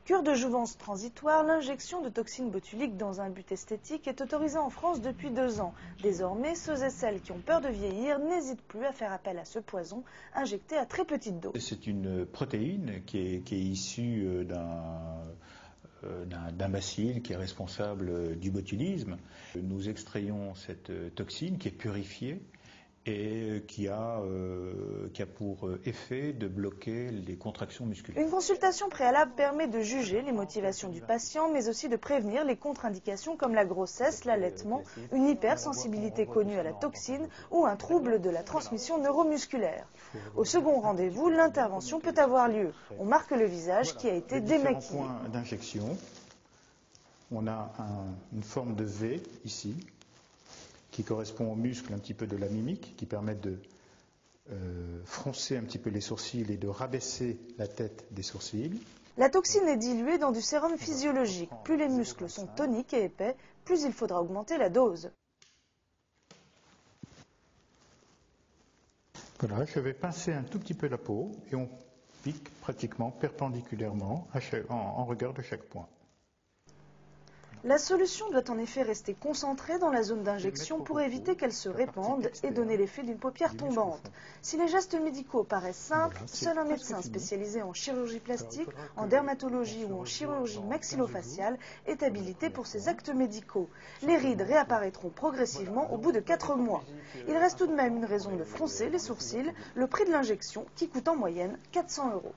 Cure de jouvence transitoire, l'injection de toxines botuliques dans un but esthétique est autorisée en France depuis 2 ans. Désormais, ceux et celles qui ont peur de vieillir n'hésitent plus à faire appel à ce poison injecté à très petite dose. C'est une protéine qui est issue d'un bacille qui est responsable du botulisme. Nous extrayons cette toxine qui est purifiée et qui a pour effet de bloquer les contractions musculaires. Une consultation préalable permet de juger les motivations du patient, mais aussi de prévenir les contre-indications comme la grossesse, l'allaitement, une hypersensibilité connue à la toxine ou un trouble de la transmission neuromusculaire. Au second rendez-vous, l'intervention peut avoir lieu. On marque le visage qui a été démaquillé. Points d'injection, on a une forme de V ici, qui correspond aux muscles un petit peu de la mimique, qui permettent de froncer un petit peu les sourcils et de rabaisser la tête des sourcils. La toxine est diluée dans du sérum physiologique. Plus les muscles sont toniques et épais, plus il faudra augmenter la dose. Voilà, je vais pincer un tout petit peu la peau et on pique pratiquement perpendiculairement en regard de chaque point. La solution doit en effet rester concentrée dans la zone d'injection pour éviter qu'elle se répande et donner l'effet d'une paupière tombante. Si les gestes médicaux paraissent simples, seul un médecin spécialisé en chirurgie plastique, en dermatologie ou en chirurgie maxillofaciale est habilité pour ces actes médicaux. Les rides réapparaîtront progressivement au bout de 4 mois. Il reste tout de même une raison de froncer les sourcils, le prix de l'injection qui coûte en moyenne 400 €.